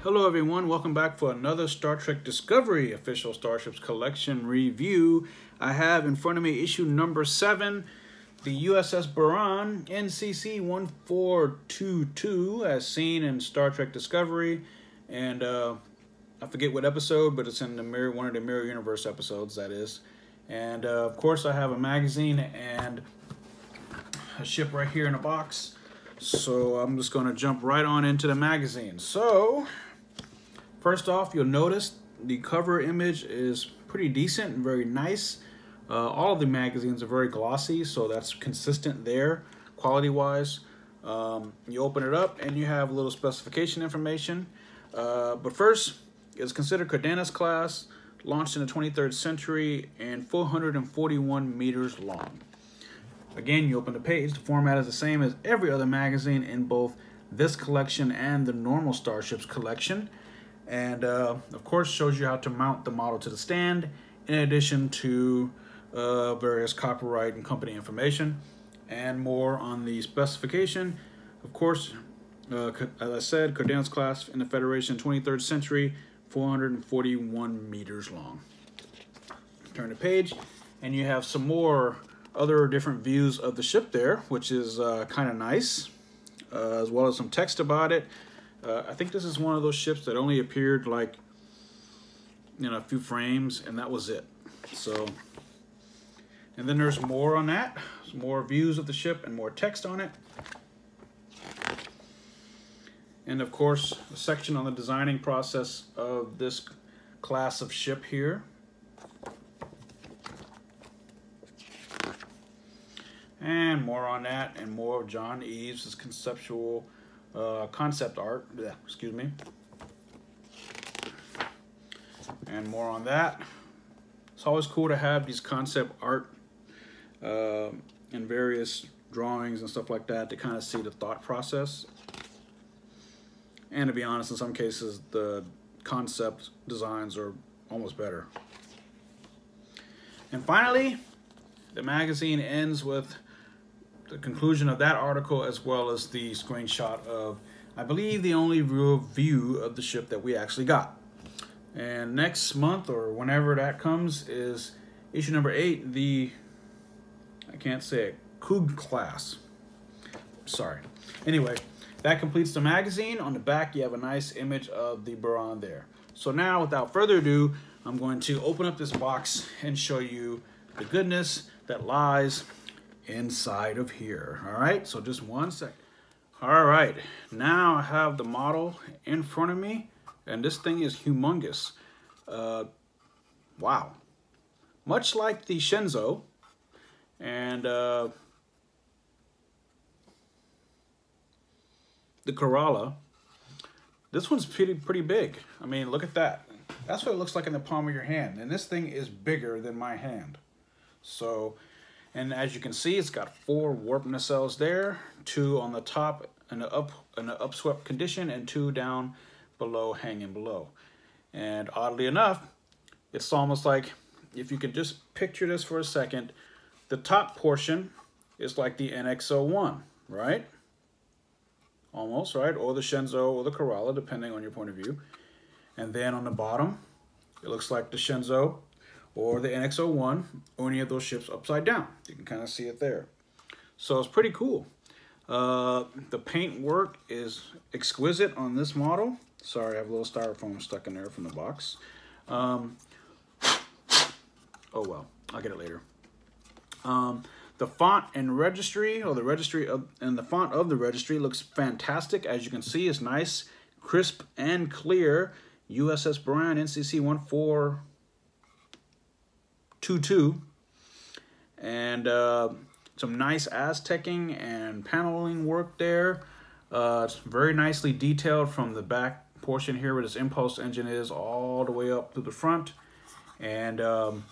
Hello everyone, welcome back for another Star Trek Discovery official Starships collection review. I have in front of me issue number 7, the USS Buran NCC-1422 as seen in Star Trek Discovery. And I forget what episode, but it's in the one of the Mirror Universe episodes, that is. And of course I have a magazine and a ship right here in a box. So I'm just going to jump right on into the magazine. So first off, you'll notice the cover image is pretty decent and very nice. All of the magazines are very glossy, so that's consistent there quality-wise. You open it up and you have a little specification information. But first, it's considered Cardenas class, launched in the 23rd century and 441 meters long. Again, you open the page, the format is the same as every other magazine in both this collection and the normal Starships collection. And of course shows you how to mount the model to the stand, in addition to various copyright and company information and more on the specification. Of course, as I said, Cardenas class in the Federation, 23rd century, 441 meters long. Turn the page and you have some more other different views of the ship there, which is kind of nice, as well as some text about it. I think this is one of those ships that only appeared like a few frames, and that was it. So, and then there's more on that, some more views of the ship and more text on it. And of course, a section on the designing process of this class of ship here. And more on that, and more of John Eves' conceptual concept art, excuse me. And more on that. It's always cool to have these concept art and various drawings and stuff like that to kind of see the thought process. And to be honest, in some cases, the concept designs are almost better. And finally, the magazine ends with the conclusion of that article, as well as the screenshot of, I believe, the only real view of the ship that we actually got. And next month, or whenever that comes, is issue number 8, the, I can't say it, Kug class. Sorry. Anyway, that completes the magazine. On the back, you have a nice image of the Buran there. So now, without further ado, I'm going to open up this box and show you the goodness that lies inside of here. All right, so just one second. All right, now I have the model in front of me, and this thing is humongous. Wow. Much like the Shenzhou and the Kerala, this one's pretty big. I mean, look at that. That's what it looks like in the palm of your hand, and this thing is bigger than my hand. So, and as you can see, it's got 4 warp nacelles there, 2 on the top in the upswept condition, and 2 down below, hanging below. And oddly enough, it's almost like, if you can just picture this for a second, the top portion is like the NX-01, right? Almost, right? Or the Shenzhou or the Kerala, depending on your point of view. And then on the bottom, it looks like the Shenzhou or the NX-01, or any of those ships upside down. You can kind of see it there. So it's pretty cool. The paint work is exquisite on this model. Sorry, I have a little styrofoam stuck in there from the box. Oh well, I'll get it later. The font and registry, or the registry and the font of the registry looks fantastic. As you can see, it's nice, crisp, and clear. USS Buran NCC-1422, and some nice Aztecing and paneling work there. It's very nicely detailed from the back portion here where this impulse engine is all the way up to the front. And on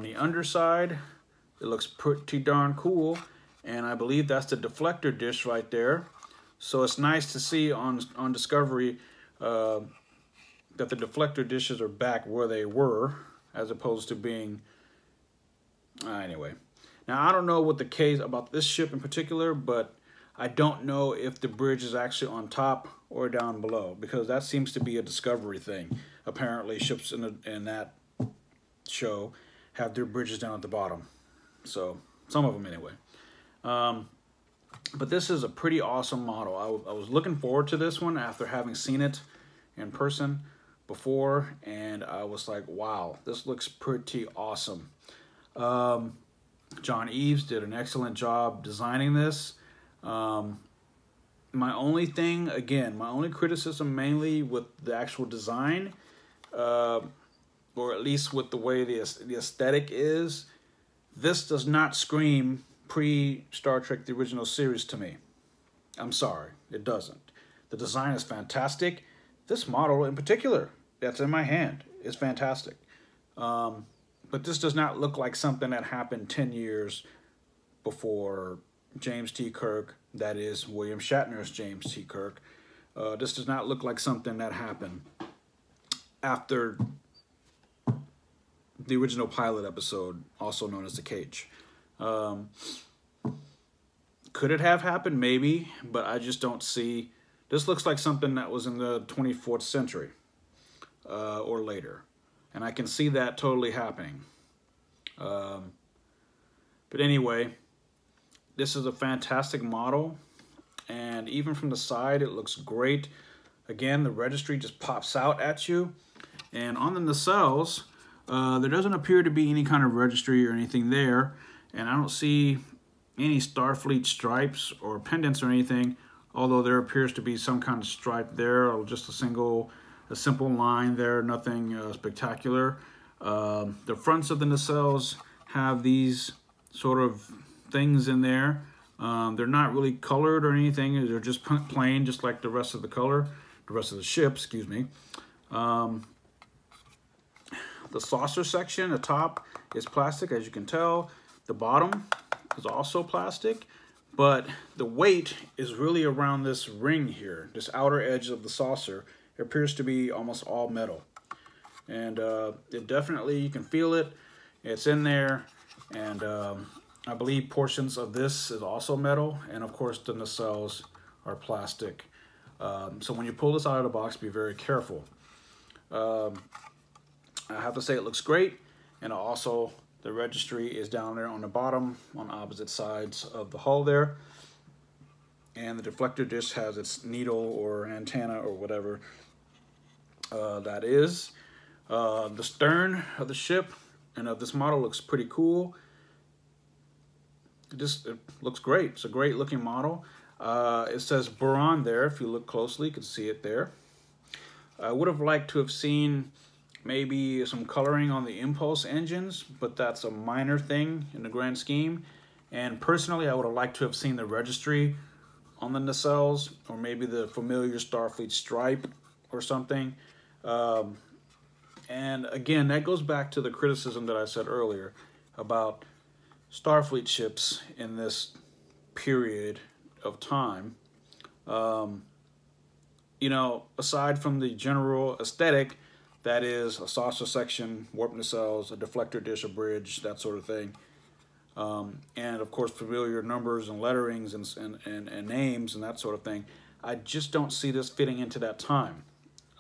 the underside, it looks pretty darn cool. And I believe that's the deflector dish right there. So it's nice to see on Discovery that the deflector dishes are back where they were, as opposed to being anyway. Now, I don't know what the case about this ship in particular, but I don't know if the bridge is actually on top or down below, because that seems to be a Discovery thing. Apparently ships in that show have their bridges down at the bottom. So, some of them anyway. But this is a pretty awesome model. I was looking forward to this one after having seen it in person before, and I was like, wow, this looks pretty awesome. John Eves did an excellent job designing this. My only thing, again, my only criticism mainly with the actual design, or at least with the way the aesthetic is, this does not scream pre-Star Trek the Original Series to me. I'm sorry, it doesn't. The design is fantastic. This model in particular that's in my hand is fantastic. But this does not look like something that happened 10 years before James T. Kirk, that is William Shatner's James T. Kirk. This does not look like something that happened after the original pilot episode, also known as The Cage. Could it have happened? Maybe, but I just don't see. This looks like something that was in the 24th century or later, and I can see that totally happening. But anyway, this is a fantastic model, and even from the side it looks great. Again, the registry just pops out at you, and on the nacelles there doesn't appear to be any kind of registry or anything there, and I don't see any Starfleet stripes or pendants or anything, although there appears to be some kind of stripe there, or just a simple line there, nothing spectacular. The fronts of the nacelles have these sort of things in there. They're not really colored or anything, they're just plain, just like the rest of the ship, excuse me. The saucer section, the top is plastic, as you can tell. The bottom is also plastic, but the weight is really around this ring here, this outer edge of the saucer. It appears to be almost all metal, and it definitely, you can feel it. It's in there, and I believe portions of this is also metal, and of course the nacelles are plastic. So when you pull this out of the box, be very careful. I have to say it looks great, and also the registry is down there on the bottom on opposite sides of the hull there. And the deflector dish has its needle or antenna or whatever that is. The stern of the ship and of this model looks pretty cool. It looks great. It's a great looking model. It says Buran there. If you look closely, you can see it there. I would have liked to have seen maybe some coloring on the impulse engines, but that's a minor thing in the grand scheme. And personally, I would have liked to have seen the registry on the nacelles, or maybe the familiar Starfleet stripe or something. And again, that goes back to the criticism that I said earlier about Starfleet ships in this period of time. You know, aside from the general aesthetic, that is a saucer section, warp nacelles, a deflector dish, a bridge, that sort of thing. And of course, familiar numbers and letterings and names and that sort of thing. I just don't see this fitting into that time.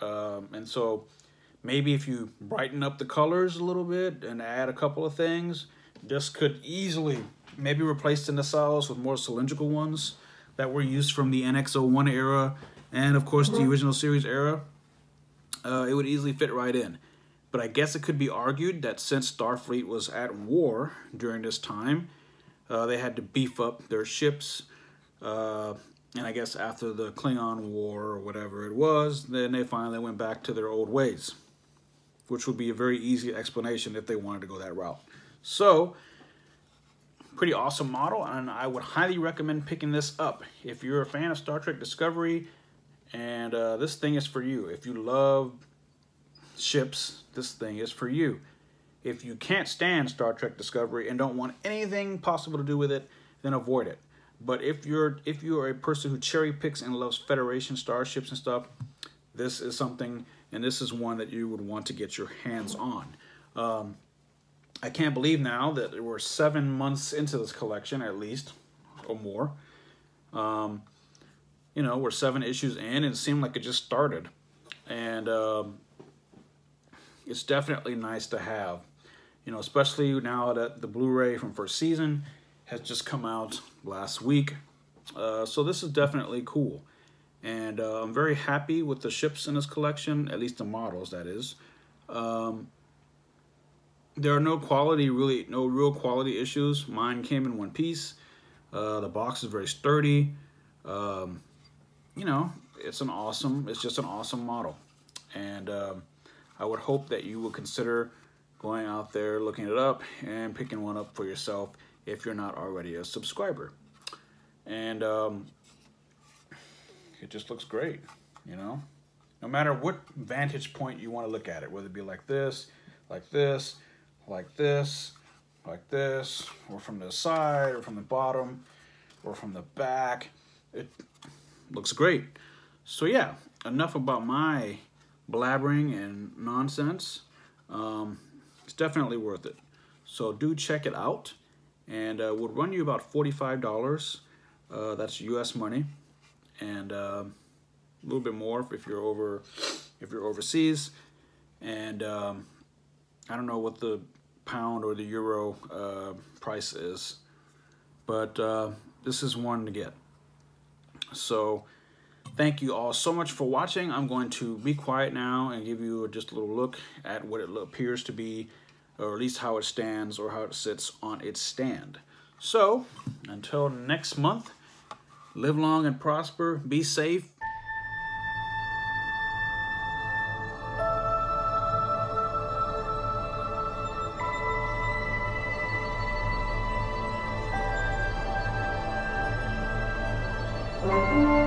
And so maybe if you brighten up the colors a little bit and add a couple of things, this could easily maybe replace the nacelles with more cylindrical ones that were used from the NX-01 era and of course the original series era. It would easily fit right in. But I guess it could be argued that since Starfleet was at war during this time, they had to beef up their ships. And I guess after the Klingon War or whatever it was, then they finally went back to their old ways, which would be a very easy explanation if they wanted to go that route. So, pretty awesome model, and I would highly recommend picking this up. If you're a fan of Star Trek Discovery, and this thing is for you. If you love ships, this thing is for you. If you can't stand Star Trek Discovery and don't want anything possible to do with it, then avoid it. But if you're a person who cherry picks and loves Federation starships and stuff, this is something, and this is one that you would want to get your hands on. I can't believe now that we're 7 months into this collection, at least, or more. You know, we're 7 issues in, and it seemed like it just started. And it's definitely nice to have, you know, especially now that the Blu-ray from first season has just come out last week. So this is definitely cool. And I'm very happy with the ships in this collection, at least the models, that is. There are no real quality issues. Mine came in one piece. The box is very sturdy. You know, it's just an awesome model. And I would hope that you will consider going out there, looking it up, and picking one up for yourself if you're not already a subscriber. And it just looks great, you know? No matter what vantage point you want to look at it, whether it be like this, like this, like this, like this, or from the side, or from the bottom, or from the back, it looks great. So yeah, enough about my blabbering and nonsense. It's definitely worth it. So do check it out, and would run you about $45. That's U.S. money, and a little bit more if you're overseas. And I don't know what the pound or the euro price is, but this is one to get. So thank you all so much for watching. I'm going to be quiet now and give you just a little look at what it appears to be, or at least how it stands or how it sits on its stand. So until next month, live long and prosper, be safe. Thank you.